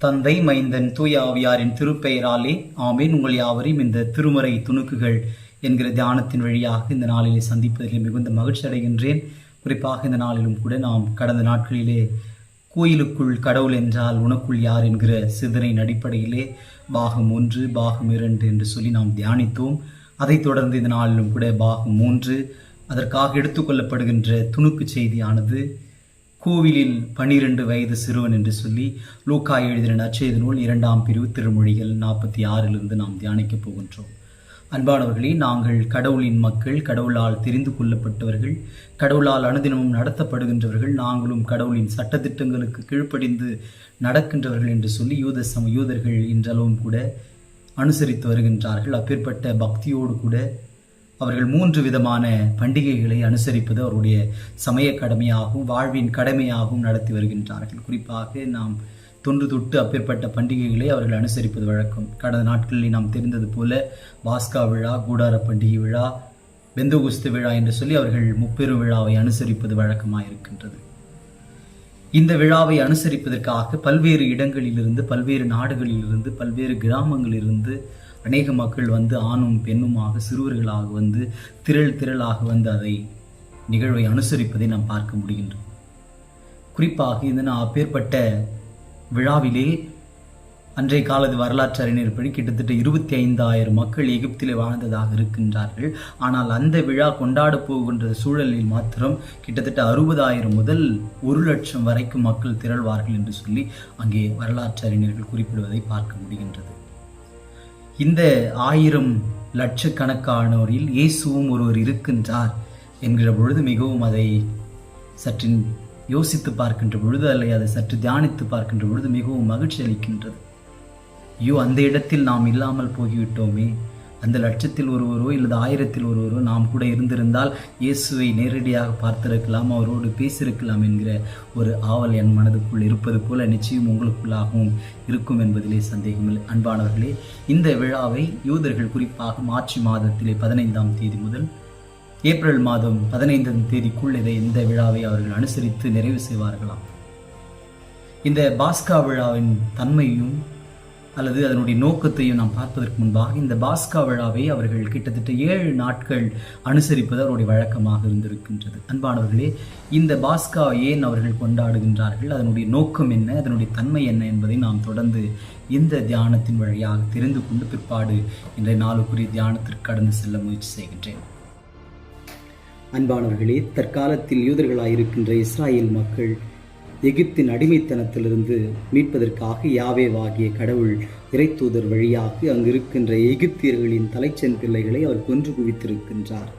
தந்தை, மைந்தன், தூய ஆவியாரின் திருப்பெயராலே ஆமேன். உங்கள் யாவரையும் இந்த திருமறை துணுக்குகள் என்கிற தியானத்தின் வழியாக இந்த நாளிலே சந்திப்பதில் மிகுந்த மகிழ்ச்சி அடைகின்றேன். குறிப்பாக இந்த நாளிலும் கூட நாம் கடந்த நாட்களிலே கோயிலுக்குள் கடவுள் என்றால் உனக்குள் யார் என்கிற சிந்தனையின் அடிப்படையிலே பாகம் 1, பாகம் 2 என்று சொல்லி நாம் தியானித்தோம். அதைத் தொடர்ந்து இந்த நாளிலும் கூட பாகம் 3 அதற்காக எடுத்துக்கொள்ளப்படுகின்ற துணுக்கு செய்தியானது கோவிலில் 12 வயது சிறுவன் என்று சொல்லி லூக்கா எழுதின நற்செய்தி நூல் 2ஆம் பிரிவு திருமொழிகள் 46 நாம் தியானிக்கப் போகின்றோம். அன்பானவர்களே, நாங்கள் கடவுளின் மக்கள், கடவுளால் தெரிந்து கொள்ளப்பட்டவர்கள், கடவுளால் அனுதினமும் நடத்தப்படுகின்றவர்கள், நாங்களும் கடவுளின் சட்டத்திட்டங்களுக்கு கீழ்ப்படிந்து நடக்கின்றவர்கள் என்று சொல்லி யூதர்கள் இன்றளவும் கூட அனுசரித்து வருகின்றார்கள். அப்பேற்பட்ட பக்தியோடு கூட அவர்கள் 3 விதமான பண்டிகைகளை அனுசரிப்பது அவருடைய சமய கடமையாகவும் வாழ்வின் கடமையாகவும் நடத்தி வருகின்றார்கள். குறிப்பாக நாம் தொன்று தொட்டு அப்பேற்பட்ட பண்டிகைகளை அவர்கள் அனுசரிப்பது வழக்கம். கடந்த நாட்களில் நாம் தெரிந்தது போல பாஸ்கா விழா, கூடார பண்டிகை விழா, பெந்தோகுஸ்து விழா என்று சொல்லி அவர்கள் முப்பெரும் விழாவை அனுசரிப்பது வழக்கமாக இருக்கின்றது. இந்த விழாவை அனுசரிப்பதற்காக பல்வேறு இடங்களிலிருந்து, பல்வேறு நாடுகளிலிருந்து, பல்வேறு கிராமங்களிலிருந்து அநேக மக்கள் வந்து ஆணும் பெண்ணுமாக சிறுவர்களாக வந்து திரளாக வந்து அதை நிகழ்வை அனுசரிப்பதை நாம் பார்க்க முடிகின்றோம். குறிப்பாக இந்த அப்பேற்பட்ட விழாவிலே அன்றைய காலத்து வரலாற்று அறிஞர்படி கிட்டத்தட்ட 25,000 மக்கள் எகிப்திலே வாழ்ந்ததாக இருக்கின்றார்கள். ஆனால் அந்த விழா கொண்டாட போகின்ற சூழலில் மாத்திரம் கிட்டத்தட்ட 60,000 முதல் 1,00,000 வரைக்கும் மக்கள் திரள்வார்கள் என்று சொல்லி அங்கே வரலாற்று அறிஞர்கள் குறிப்பிடுவதை பார்க்க முடிகின்றது. இந்த 1000 லட்சக்கணக்கானோரில் இயேசுவும் ஒருவர் இருக்கின்றார் என்கிற பொழுது மிகவும் அதை சற்று யோசித்து பார்க்கின்ற பொழுது, அல்லது அதை சற்று தியானித்து பார்க்கின்ற பொழுது மிகவும் மகிழ்ச்சி அளிக்கின்றது. ஐயோ, அந்த இடத்தில் நாம் இல்லாமல் போய்விட்டோமே, அந்த 1,00,000 ஒருவரோ இல்லது 1000 ஒருவரோ நாம் கூட இருந்திருந்தால் இயேசுவை நேரடியாக பார்த்திருக்கலாம், அவரோடு பேசியிருக்கலாம் என்கிற ஒரு ஆவல் என் மனதுக்குள் இருப்பது போல நிச்சயம் உங்களுக்குள்ளாகவும் இருக்கும் என்பதிலே சந்தேகமில்லை. அன்பானவர்களே, இந்த விழாவை யூதர்கள் குறிப்பாக மார்ச் மாதத்திலே 15ஆம் தேதி முதல் ஏப்ரல் மாதம் 15ஆம் தேதிக்குள் இந்த விழாவை அவர்கள் அனுசரித்து நிறைவு செய்வார்களாம். இந்த பாஸ்கா விழாவின் தன்மையும் அல்லது அதனுடைய நோக்கத்தையும் நாம் பார்ப்பதற்கு முன்பாக இந்த பாஸ்கா விழாவை அவர்கள் கிட்டத்தட்ட 7 நாட்கள் அனுசரிப்பது அவருடைய வழக்கமாக இருந்திருக்கின்றது. அன்பானவர்களே, இந்த பாஸ்கா ஏன் அவர்கள் கொண்டாடுகின்றார்கள், அதனுடைய நோக்கம் என்ன, அதனுடைய தன்மை என்ன என்பதை நாம் தொடர்ந்து இந்த தியானத்தின் வழியாக தெரிந்து கொண்டு பிற்பாடு இன்றைய நாளுக்குரிய தியானத்திற்கு கடந்து செல்ல முயற்சி செய்கின்றேன். அன்பானவர்களே, தற்காலத்தில் யூதர்களாயிருக்கின்ற இஸ்ராயேல் மக்கள் எகிப்தின் அடிமைத்தனத்திலிருந்து மீட்பதற்காக யாவேவாகிய கடவுள் இறைத்தூதர் வழியாக அங்கிருக்கின்ற எகிப்தியர்களின் தலைச்சன் பிள்ளைகளை அவர் கொன்று குவித்திருக்கின்றார்.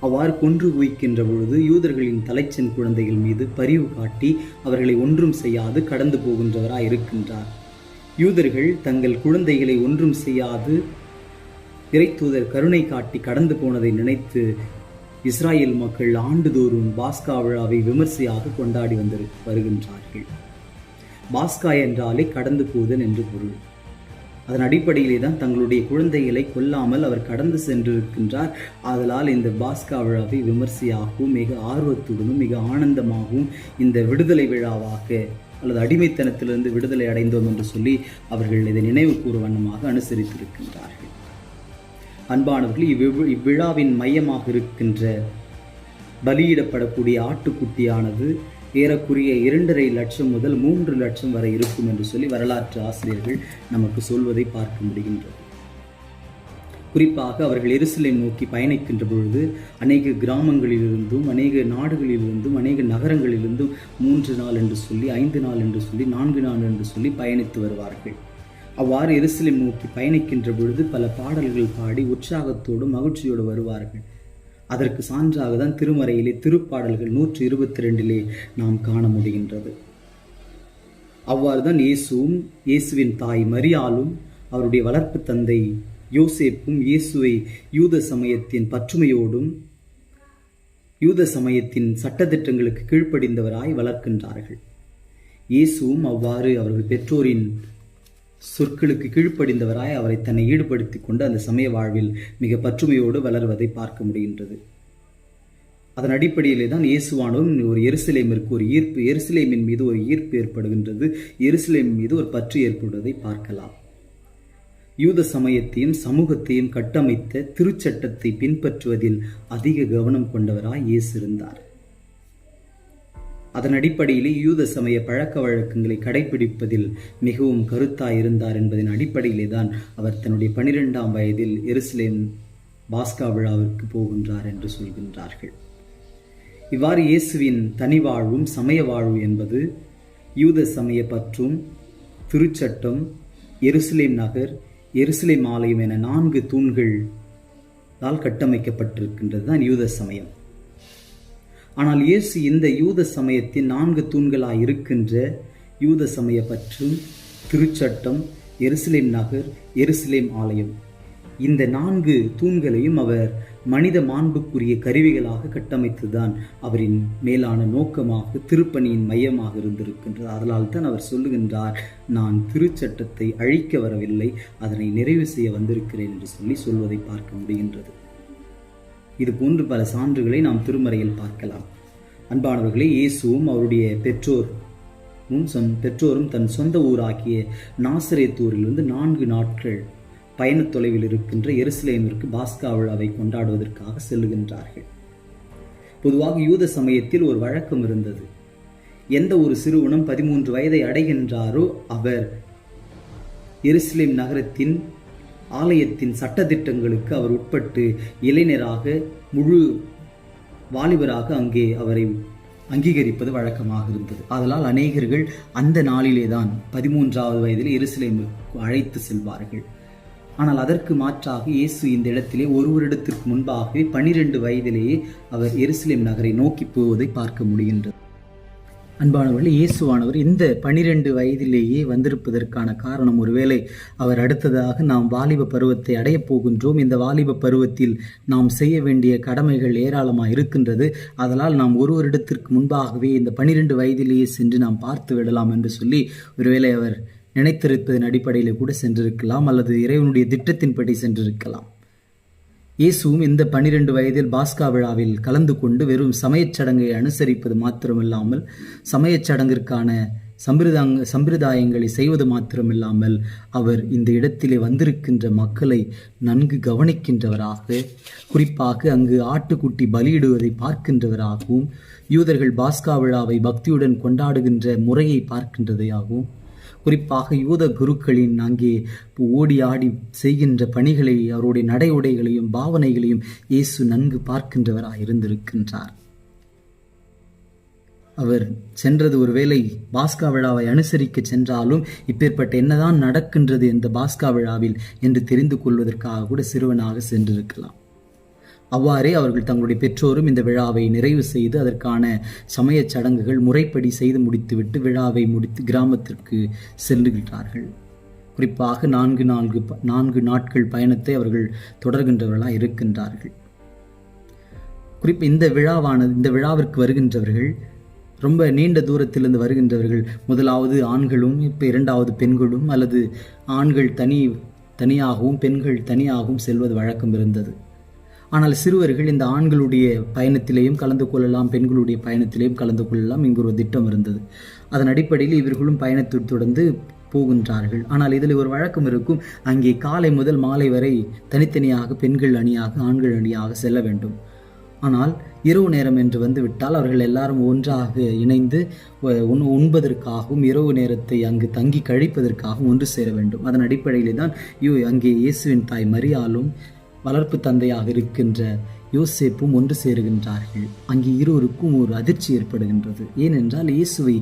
அவ்வாறு கொன்று குவிக்கின்ற பொழுது யூதர்களின் தலைச்சன் குழந்தைகள் மீது பரிவு காட்டி அவர்களை ஒன்றும் செய்யாது கடந்து போகின்றவராய் இருக்கின்றார். யூதர்கள் தங்கள் குழந்தைகளை ஒன்றும் செய்யாது இறைத்தூதர் கருணை காட்டி கடந்து போனதை நினைத்து இஸ்ராயேல் மக்கள் ஆண்டுதோறும் பாஸ்கா விழாவை விமர்சையாக கொண்டாடி வருகின்றார்கள். பாஸ்கா என்றாலே கடந்து போதல் என்று பொருள். அதன் அடிப்படையிலே தான் தங்களுடைய குழந்தைகளை கொல்லாமல் அவர் கடந்து சென்றிருக்கின்றார். ஆதலால் இந்த பாஸ்கா விழாவை விமர்சையாகவும் மிக ஆர்வத்துடனும் மிக ஆனந்தமாகவும் இந்த விடுதலை விழாவாக அல்லது அடிமைத்தனத்திலிருந்து விடுதலை அடைந்தோம் என்று சொல்லி அவர்கள் இதை நினைவு கூற வண்ணமாக அனுசரித்திருக்கின்றார்கள். அன்பானவர்கள், இவ்விழாவின் மையமாக இருக்கின்ற பலியிடப்படக்கூடிய ஆட்டுக்குட்டியானது ஏறக்குறைய 2.5 லட்சம் முதல் 3 லட்சம் வரை இருக்கும் என்று சொல்லி வரலாற்று ஆசிரியர்கள் நமக்கு சொல்வதை பார்க்க முடிகின்றது. குறிப்பாக அவர்கள் எருசலேம் நோக்கி பயணிக்கின்ற பொழுது அநேக கிராமங்களிலிருந்தும், அநேக நாடுகளிலிருந்தும், அநேக நகரங்களிலிருந்தும் 3 நாள் என்று சொல்லி, 5 நாள் என்று சொல்லி, 4 நாள் என்று சொல்லி பயணித்து வருவார்கள். அவ்வாறு எருசலேம் நோக்கி பயணிக்கின்ற பொழுது பல பாடல்கள் பாடி உற்சாகத்தோடு மகிழ்ச்சியோடு வருவார்கள். அதற்கு சான்றாக தான் திருமறையிலே திருப்பாடல்கள் 122 நாம் காண முடிகின்றது. அவ்வாறு தான் இயேசுவின் தாய் மரியாளும் அவருடைய வளர்ப்பு தந்தை யோசேப்பும் இயேசுவை யூத சமயத்தின் பற்றுமையோடும் யூத சமயத்தின் சட்டத்திட்டங்களுக்கு கீழ்ப்படிந்தவராய் வளர்க்கின்றார்கள். இயேசுவும் அவ்வாறு அவர்கள் பெற்றோரின் சொற்களுக்கு கீழ்ப்படிந்தவராய் அவரை தன்னை ஈடுபடுத்தி கொண்டு அந்த சமய வாழ்வில் மிக பற்றுமையோடு வளர்வதை பார்க்க முடிகின்றது. அதன் அடிப்படையிலே தான் இயேசுவானவர் ஒரு எருசலேமிற்கு ஒரு ஈர்ப்பு, எருசலேமின் மீது ஒரு ஈர்ப்பு ஏற்படுகின்றது, எருசலேம் மீது ஒரு பற்று ஏற்படுவதை பார்க்கலாம். யூத சமயத்தையும் சமூகத்தையும் கட்டமைத்த திருச்சட்டத்தை பின்பற்றுவதில் அதிக கவனம் கொண்டவராய் இயேசு இருந்தார். அதன் அடிப்படையிலே யூத சமய பழக்க வழக்கங்களை கடைபிடிப்பதில் மிகவும் கருத்தாய் இருந்தார் என்பதன் அடிப்படையிலே தான் அவர் தன்னுடைய 12ஆம் வயதில் எருசலேம் பாஸ்கா விழாவிற்கு போகின்றார் என்று சொல்கின்றார்கள். இவ்வாறு இயேசுவின் தனி வாழ்வும் சமய வாழ்வு என்பது யூத சமய பற்றும், திருச்சட்டம், எருசலேம் நகர், எருசலேம் ஆலயம் என 4 தூண்களால் கட்டமைக்கப்பட்டிருக்கின்றது தான் யூத சமயம். ஆனால் இயேசு இந்த யூத சமயத்தின் 4 தூண்களாய் இருக்கின்ற யூத சமய பற்றும், திருச்சட்டம், எருசலேம் நகர், எருசலேம் ஆலயம், இந்த 4 தூண்களையும் அவர் மனித மாண்புக்குரிய கருவிகளாக கட்டமைத்துதான் அவரின் மேலான நோக்கமாக, திருப்பணியின் மையமாக இருந்திருக்கின்றது. அதனால் தான் அவர் சொல்லுகின்றார், நான் திருச்சட்டத்தை அழிக்க வரவில்லை, அதனை நிறைவு செய்ய வந்திருக்கிறேன் என்று சொல்வதை பார்க்க முடிகின்றது. இது போன்று பல சான்றுகளை நாம் திருமறையில் பார்க்கலாம். அன்பானவர்களே, இயேசுவும் அவருடைய பெற்றோரும் தன் சொந்த ஊராகிய நாசரேத்தூரிலிருந்து 4 நாட்கள் பயண தொலைவில் இருக்கின்ற எருசலேமிற்கு பாஸ்கா விழாவை கொண்டாடுவதற்காக செல்லுகின்றார்கள். பொதுவாக யூத சமயத்தில் ஒரு வழக்கம் இருந்தது. எந்த ஒரு சிறுவனும் 13 வயதை அடைகின்றாரோ அவர் எருசலேம் நகரத்தின் ஆலயத்தின் சட்டதிட்டங்களுக்கு அவர் உட்பட்டு இளைஞராக, முழு வாலிபராக அங்கே அவரை அங்கீகரிப்பது வழக்கமாக இருந்தது. அதனால் அநேகர்கள் அந்த நாளிலே தான் 13ஆவது வயதில் எருசலேமிற்கு அழைத்து செல்வார்கள். ஆனால் அதற்கு மாற்றாக இயேசு இந்த இடத்திலே ஒரு வருடத்திற்கு முன்பாகவே 12 வயதிலேயே அவர் எருசலேம் நகரை நோக்கி போவதை பார்க்க முடிகின்றது. அன்பானவர்கள், இயேசுவானவர் இந்த 12 வயதிலேயே வந்திருப்பதற்கான காரணம், ஒருவேளை அவர் அடுத்ததாக நாம் வாலிப பருவத்தை அடையப் போகின்றோம், இந்த வாலிப பருவத்தில் நாம் செய்ய வேண்டிய கடமைகள் ஏராளமாக இருக்கின்றது, அதனால் நாம் ஒரு வருடத்திற்கு முன்பாகவே இந்த 12 வயதிலேயே சென்று நாம் பார்த்து விடலாம் என்று சொல்லி ஒருவேளை அவர் நினைத்திருப்பதன் அடிப்படையில் கூட சென்றிருக்கலாம், அல்லது இறைவனுடைய திட்டத்தின்படி சென்றிருக்கலாம். இயேசுவும் இந்த 12 வயதில் பாஸ்கா விழாவில் கலந்து கொண்டு வெறும் சமயச் சடங்கை அனுசரிப்பது மாத்திரமில்லாமல், சமயச் சடங்கிற்கான சம்பிரதாயங்களை செய்வது மாத்திரமில்லாமல், அவர் இந்த இடத்திலே வந்திருக்கின்ற மக்களை நன்கு கவனிக்கின்றவராக, குறிப்பாக அங்கு ஆட்டுக்குட்டி பலியிடுவதை பார்க்கின்றவராகவும், யூதர்கள் பாஸ்கா விழாவை பக்தியுடன் கொண்டாடுகின்ற முறையை பார்க்கின்றதையாகவும், குறிப்பாக யூத குருக்களின் அங்கே ஓடி ஆடி செய்கின்ற பணிகளை, அவருடைய நடை உடைகளையும் பாவனைகளையும் இயேசு நன்கு பார்க்கின்றவராக இருந்திருக்கின்றார். அவர் சென்றது ஒருவேளை பாஸ்கா விழாவை அனுசரிக்க சென்றாலும் இப்பேற்பட்ட என்னதான் நடக்கின்றது இந்த பாஸ்கா விழாவில் என்று தெரிந்து கொள்வதற்காக கூட சிறுவனாக சென்றிருக்கலாம். அவ்வாறே அவர்கள் தங்களுடைய பெற்றோரும் இந்த விழாவை நிறைவு செய்து அதற்கான சமயச் சடங்குகள் முறைப்படி செய்து முடித்துவிட்டு விழாவை முடித்து கிராமத்திற்கு செல்லுகின்றார்கள். குறிப்பாக 4 நாட்கள் பயணத்தை அவர்கள் தொடர்கின்றவர்களாக இருக்கின்றார்கள். இந்த விழாவிற்கு வருகின்றவர்கள் ரொம்ப நீண்ட தூரத்திலிருந்து வருகின்றவர்கள். முதலாவது ஆண்களும், இப்போ 2வது பெண்களும், அல்லது ஆண்கள் தனியாகவும் பெண்கள் தனியாகவும் செல்வது வழக்கம் இருந்தது. ஆனால் சிறுவர்கள் இந்த ஆண்களுடைய பயணத்திலேயும் கலந்து கொள்ளலாம், பெண்களுடைய பயணத்திலேயும் கலந்து கொள்ளலாம், இங்கு ஒரு திட்டம் இருந்தது. அதன் அடிப்படையில் இவர்களும் பயணத்தை தொடர்ந்து போகின்றார்கள். ஆனால் இதில் ஒரு வழக்கம் இருக்கும், அங்கே காலை முதல் மாலை வரை தனித்தனியாக பெண்கள் அணியாக ஆண்கள் அணியாக செல்ல வேண்டும். ஆனால் இரவு நேரம் என்று வந்துவிட்டால் அவர்கள் எல்லாரும் ஒன்றாக இணைந்து உண்பதற்காகவும் இரவு நேரத்தை அங்கு தங்கி கழிப்பதற்காகவும் ஒன்று சேர வேண்டும். அதன் அடிப்படையிலே தான் அங்கே இயேசுவின் தாய் மரியாளும் வளர்ப்பு தந்தையாக இருக்கின்ற யோசேப்பும் ஒன்று சேருகின்றார்கள். அங்கே இருவருக்கும் ஒரு அதிர்ச்சி ஏற்படுகின்றது. ஏனென்றால் இயேசுவை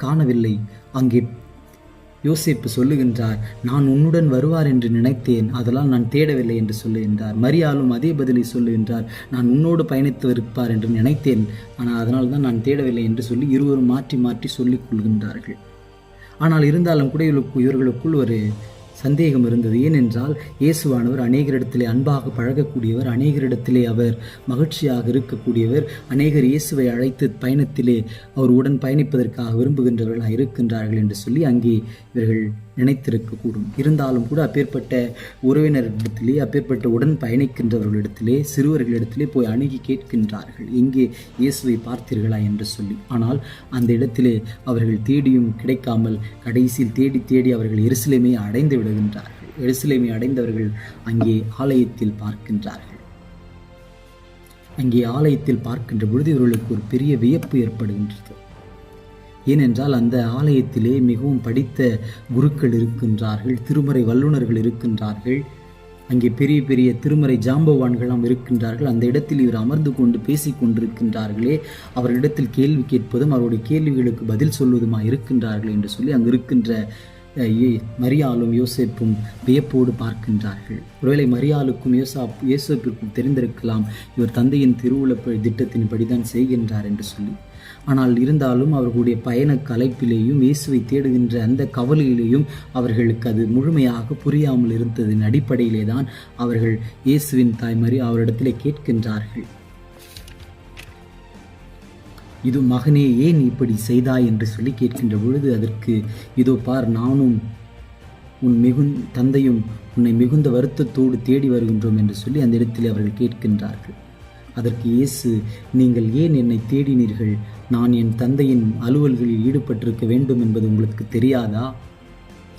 காணவில்லை. அங்கே யோசேப்பு சொல்லுகின்றார், நான் உன்னுடன் வருவார் என்று நினைத்தேன், அதனால் நான் தேடவில்லை என்று சொல்லுகின்றார். மரியாளும் அதே பதிலை சொல்லுகின்றார், நான் உன்னோடு பயணித்து இருப்பார் என்று நினைத்தேன், ஆனால் அதனால் தான் நான் தேடவில்லை என்று சொல்லி இருவரும் மாற்றி மாற்றி சொல்லிக் கொள்கின்றார்கள். ஆனால் இருந்தாலும் கூட இவர்களுக்குள் ஒரு சந்தேகம் இருந்தது. ஏனென்றால் இயேசுவானவர் அநேகரிடத்திலே அன்பாக பழகக்கூடியவர், அநேகரிடத்திலே அவர் மகிழ்ச்சியாக இருக்கக்கூடியவர், அநேகர் இயேசுவை அழைத்து பயணத்திலே அவர் உடன் பயணிப்பதற்காக விரும்புகின்றவர்களாக இருக்கின்றார்கள் என்று சொல்லி அங்கே இவர்கள் நினைத்திருக்கக்கூடும். இருந்தாலும் கூட அப்பேற்பட்ட உறவினரிடத்திலே, அப்பேற்பட்ட உடன் பயணிக்கின்றவர்களிடத்திலே, சிறுவர்களிடத்திலே போய் அணுகி கேட்கின்றார்கள், எங்கே இயேசுவை பார்த்தீர்களா என்று சொல்லி. ஆனால் அந்த இடத்திலே அவர்கள் தேடியும் கிடைக்காமல் கடைசியில் தேடி தேடி அவர்கள் எருசலேமை அடைந்து விடுகின்றார்கள். எருசலேமை அடைந்தவர்கள் அங்கே ஆலயத்தில் பார்க்கின்றார்கள். அங்கே ஆலயத்தில் பார்க்கின்ற பொழுது இவர்களுக்கு ஒரு பெரிய வியப்பு ஏற்படுகின்றது. ஏனென்றால் அந்த ஆலயத்திலே மிகவும் படித்த குருக்கள் இருக்கின்றார்கள், திருமறை வல்லுநர்கள் இருக்கின்றார்கள், அங்கே பெரிய பெரிய திருமறை ஜாம்பவான்களாம் இருக்கின்றார்கள். அந்த இடத்தில் இவர் அமர்ந்து கொண்டு பேசி கொண்டிருக்கின்றார்களே, அவர்களிடத்தில் கேள்வி கேட்பதும் அவருடைய கேள்விகளுக்கு பதில் சொல்வதுமா இருக்கின்றார்கள் என்று சொல்லி அங்கு இருக்கின்ற மரியாளும் யோசேப்பும் வியப்போடு பார்க்கின்றார்கள். ஒருவேளை மரியாளுக்கும் யோசேப்பிற்கும் தெரிந்திருக்கலாம், இவர் தந்தையின் திருவுள திட்டத்தின்படிதான் செய்கின்றார் என்று சொல்லி. ஆனால் இருந்தாலும் அவர்களுடைய பயண கலைப்பிலேயும் இயேசுவை தேடுகின்ற அந்த கவலையிலேயும் அவர்களுக்கு அது முழுமையாக புரியாமல் இருந்ததின் அடிப்படையிலே தான் அவர்கள் இயேசுவின் தாய்மறி அவரிடத்திலே கேட்கின்றார்கள், இது மகனே ஏன் இப்படி செய்தாய் என்று சொல்லி கேட்கின்ற பொழுது அதற்கு, இதோ பார், நானும் உன் தந்தையும் உன்னை மிகுந்த வருத்தத்தோடு தேடி வருகின்றோம் என்று சொல்லி அந்த இடத்தில் அவர்கள் கேட்கின்றார்கள். அதற்கு இயேசு, நீங்கள் ஏன் என்னை தேடினீர்கள்? நான் என் தந்தையின் அலுவல்களில் ஈடுபட்டிருக்க வேண்டும் என்பது உங்களுக்கு தெரியாதா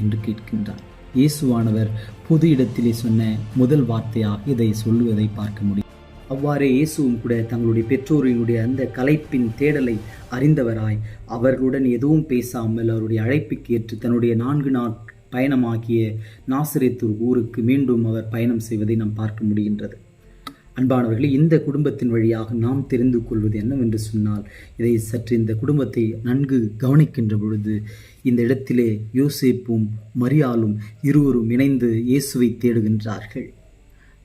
என்று கேட்கின்றார். இயேசுவானவர் பொது இடத்திலே சொன்ன முதல் வார்த்தையாக இதை சொல்லுவதை பார்க்க முடியும். அவ்வாறே இயேசுவும் கூட தங்களுடைய பெற்றோரினுடைய அந்த கலைப்பின் தேடலை அறிந்தவராய் அவர்களுடன் எதுவும் பேசாமல் அவருடைய அழைப்புக்கு ஏற்று தன்னுடைய 4 நாள் பயணமாகிய நாசரேத்து ஊருக்கு மீண்டும் அவர் பயணம் செய்வதை நாம் பார்க்க முடிகின்றது. அன்பானவர்களே, இந்த குடும்பத்தின் வழியாக நாம் தெரிந்து கொள்வது என்னவென்று சொன்னால், இதை சற்று இந்த குடும்பத்தை நன்கு கவனிக்கின்ற பொழுது இந்த இடத்திலே யோசேப்பும் மரியாளும் இருவரும் இணைந்து இயேசுவை தேடுகின்றார்கள்.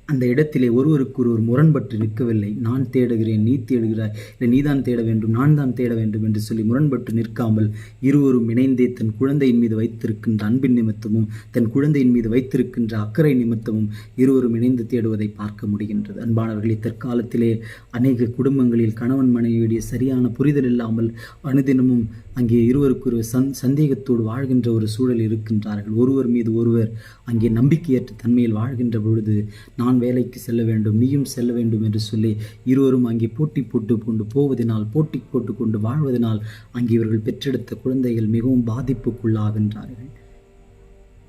அந்த இடத்திலே ஒருவருக்கொருவர் முரண்பட்டு நிற்கவில்லை. நான் தேடுகிறேன், நீ தேடுகிறாய், இல்லை நீதான் தேட வேண்டும், நான் தான் தேட வேண்டும் என்று சொல்லி முரண்பட்டு நிற்காமல் இருவரும் இணைந்தே தன் குழந்தையின் மீது வைத்திருக்கின்ற அன்பின் நிமித்தமும் தன் குழந்தையின் மீது வைத்திருக்கின்ற அக்கறை நிமித்தமும் இருவரும் இணைந்து தேடுவதை பார்க்க முடிகின்றது. அன்பானவர்களே, தற்காலத்திலே அநேக குடும்பங்களில் கணவன் மனைவியுடைய சரியான புரிதல் இல்லாமல் அனுதினமும் அங்கே இருவருக்கொருவர் சந்தேகத்தோடு வாழ்கின்ற ஒரு சூழல் இருக்கின்றார்கள். ஒருவர் மீது ஒருவர் அங்கே நம்பிக்கையற்ற தன்மையில் வாழ்கின்ற பொழுது, நான் வேலைக்கு செல்ல வேண்டும், நீயும் செல்ல வேண்டும் என்று சொல்லி இருவரும் அங்கே போட்டி போட்டு கொண்டு போவதனால், போட்டி போட்டு கொண்டு வாழ்வதனால் அங்கே இவர்கள் பெற்றெடுத்த குழந்தைகள் மிகவும் பாதிப்புக்குள்ளாகின்றார்கள்.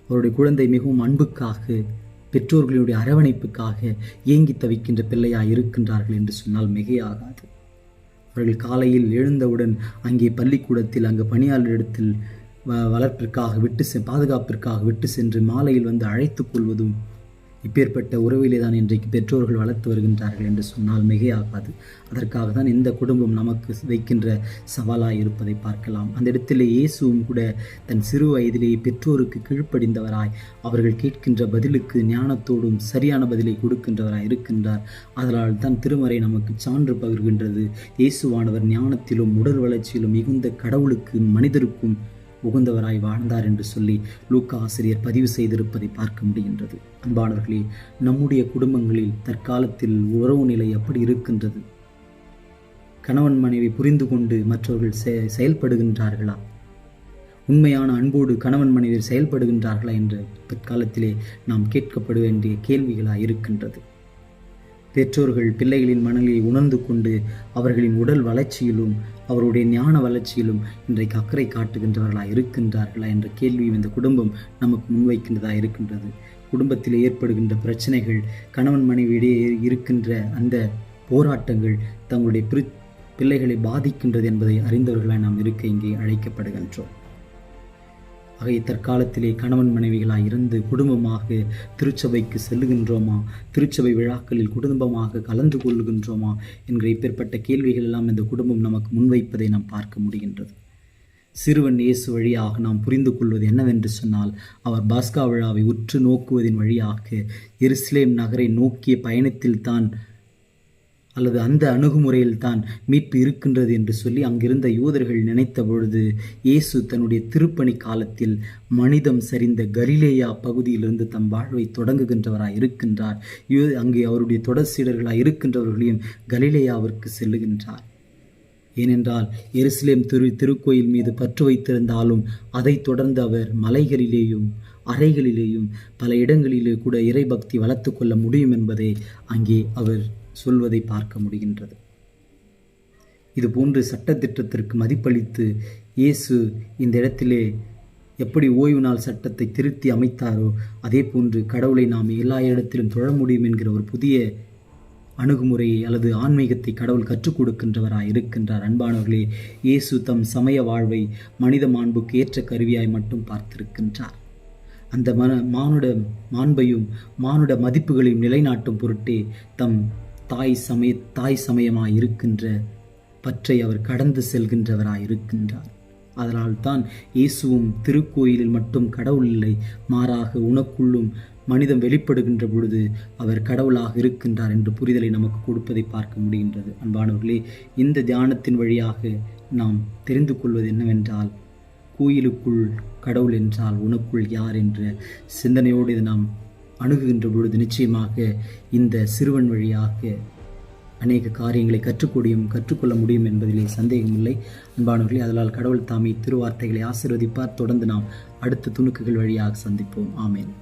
அவருடைய குழந்தை மிகவும் அன்புக்காக, பெற்றோர்களுடைய அரவணைப்புக்காக ஏங்கி தவிக்கின்ற பிள்ளையாய் இருக்கின்றார்கள் என்று சொன்னால் மிகையாகாது. அவர்கள் காலையில் எழுந்தவுடன் அங்கே பள்ளிக்கூடத்தில் அங்கு பணியாளரிடத்தில் வளர்ப்பிற்காக பாதுகாப்பிற்காக விட்டு சென்று மாலையில் வந்து அழைத்து கொள்வதும், இப்பேற்பட்ட உறவிலே தான் இன்றைக்கு பெற்றோர்கள் வளர்த்து வருகின்றார்கள் என்று சொன்னால் மிகையாகாது. அதற்காக தான் இந்த குடும்பம் நமக்கு வைக்கின்ற சவாலாக இருப்பதை பார்க்கலாம். அந்த இடத்திலே இயேசுவும் கூட தன் சிறு வயதிலேயே பெற்றோருக்கு கீழ்ப்படிந்தவராய் அவர்கள் கேட்கின்ற பதிலுக்கு ஞானத்தோடும் சரியான பதிலை கொடுக்கின்றவராய் இருக்கின்றார். அதனால் தான் திருமறை நமக்கு சான்று பகிர்கின்றது. இயேசுவானவர் ஞானத்திலும் உடல் வளர்ச்சியிலும் மிகுந்த கடவுளுக்கும் மனிதருக்கும் உகந்தவராய் வாழ்ந்தார் என்று சொல்லி லூக்கா ஆசிரியர் பதிவு செய்திருப்பதை பார்க்க முடிகின்றது. அன்பானவர்களே, நம்முடைய குடும்பங்களில் தற்காலத்தில் உறவு நிலை எப்படி இருக்கின்றது? கணவன் மனைவி புரிந்து கொண்டு மற்றவர்கள் செயல்படுகின்றார்களா? உண்மையான அன்போடு கணவன் மனைவி செயல்படுகின்றார்களா என்று தற்காலத்திலே நாம் கேட்கப்பட வேண்டிய கேள்விகளாக இருக்கின்றது. பெற்றோர்கள் பிள்ளைகளின் மனநிலை உணர்ந்து கொண்டு அவர்களின் உடல் வளர்ச்சியிலும் அவருடைய ஞான வளர்ச்சியிலும் இன்றைக்கு அக்கறை காட்டுகின்றவர்களாக இருக்கின்றார்களா என்ற கேள்வியும் இந்த குடும்பம் நமக்கு முன்வைக்கின்றதாக இருக்கின்றது. குடும்பத்தில் ஏற்படுகின்ற பிரச்சனைகள், கணவன் மனைவியிடையே இருக்கின்ற அந்த போராட்டங்கள் தங்களுடைய பிள்ளைகளை பாதிக்கின்றது என்பதை அறிந்தவர்களாக நாம் இருக்க இங்கே அழைக்கப்படுகின்றோம். ஆகிய தற்காலத்திலே கணவன் மனைவிகளாக இருந்து குடும்பமாக திருச்சபைக்கு செல்லுகின்றோமா, திருச்சபை விழாக்களில் குடும்பமாக கலந்து கொள்ளுகின்றோமா என்கிற இப்பேற்பட்ட கேள்விகள் எல்லாம் இந்த குடும்பம் நமக்கு முன்வைப்பதை நாம் பார்க்க முடிகின்றது. சிறுவன் இயேசு வழியாக நாம் புரிந்து கொள்வது என்னவென்று சொன்னால், அவர் பாஸ்கா விழாவை உற்று நோக்குவதின் வழியாக எருசலேம் நகரை நோக்கிய பயணத்தில் தான் அல்லது அந்த அணுகுமுறையில் தான் மீட்பு இருக்கின்றது என்று சொல்லி அங்கிருந்த யூதர்கள் நினைத்த பொழுது, இயேசு தன்னுடைய திருப்பணி காலத்தில் மனிதம் சரிந்த கலிலேயா பகுதியிலிருந்து தம் வாழ்வை தொடங்குகின்றவராய் இருக்கின்றார். அங்கே அவருடைய தொடர் சீடர்களாய் இருக்கின்றவர்களையும் கலிலேயாவிற்கு செல்லுகின்றார். ஏனென்றால் எருசலேம் திருக்கோயில் மீது பற்று வைத்திருந்தாலும் அதைத் தொடர்ந்து அவர் மலைகளிலேயும் அறைகளிலேயும் பல இடங்களிலே கூட இறைபக்தி வளர்த்து கொள்ள முடியும் என்பதை அங்கே அவர் சொல்வதை பார்க்க முடிகின்றது. இதுபோன்று சட்டத்திட்டத்திற்கு மதிப்பளித்து இயேசு இந்த இடத்திலே எப்படி ஓய்வு நாள் சட்டத்தை திருத்தி அமைத்தாரோ அதே போன்று கடவுளை நாம் எல்லா இடத்திலும் தொழ முடியும் என்கிற ஒரு புதிய அணுகுமுறையை அல்லது ஆன்மீகத்தை கடவுள் கற்றுக் கொடுக்கின்றவராய் இருக்கின்றார். அன்பானவர்களே, இயேசு தம் சமய வாழ்வை மனித மாண்புக்கு ஏற்ற கருவியாய் மட்டும் பார்த்திருக்கின்றார். அந்த மாண்பையும் மானுட மதிப்புகளையும் நிலைநாட்டும் பொருட்டே தம் தாய் சமயமாய் இருக்கின்ற பற்றை அவர் கடந்து செல்கின்றவராய் இருக்கின்றார். அதனால் தான் இயேசுவும் திருக்கோயிலில் மட்டும் கடவுள் இல்லை, மாறாக உனக்குள்ளும் மனிதம் வெளிப்படுகின்ற பொழுது அவர் கடவுளாக இருக்கின்றார் என்று புரிதலை நமக்கு கொடுப்பதை பார்க்க முடிகின்றது. அன்பானவர்களே, இந்த தியானத்தின் வழியாக நாம் தெரிந்து கொள்வது என்னவென்றால், கோயிலுக்குள் கடவுள் என்றால் உனக்குள் யார் என்ற சிந்தனையோடு இதை நாம் அணுகுகின்ற பொழுது நிச்சயமாக இந்த சிறுவன் வழியாக அநேக காரியங்களை கற்றுக்கொள்ள முடியும் என்பதிலே சந்தேகமில்லை. அன்பானவர்களே, அதனால் கடவுள் தாமே திருவார்த்தைகளை ஆசீர்வதிப்பார். தொடர்ந்து நாம் அடுத்த துணுக்குகள் வழியாக சந்திப்போம். ஆமேன்.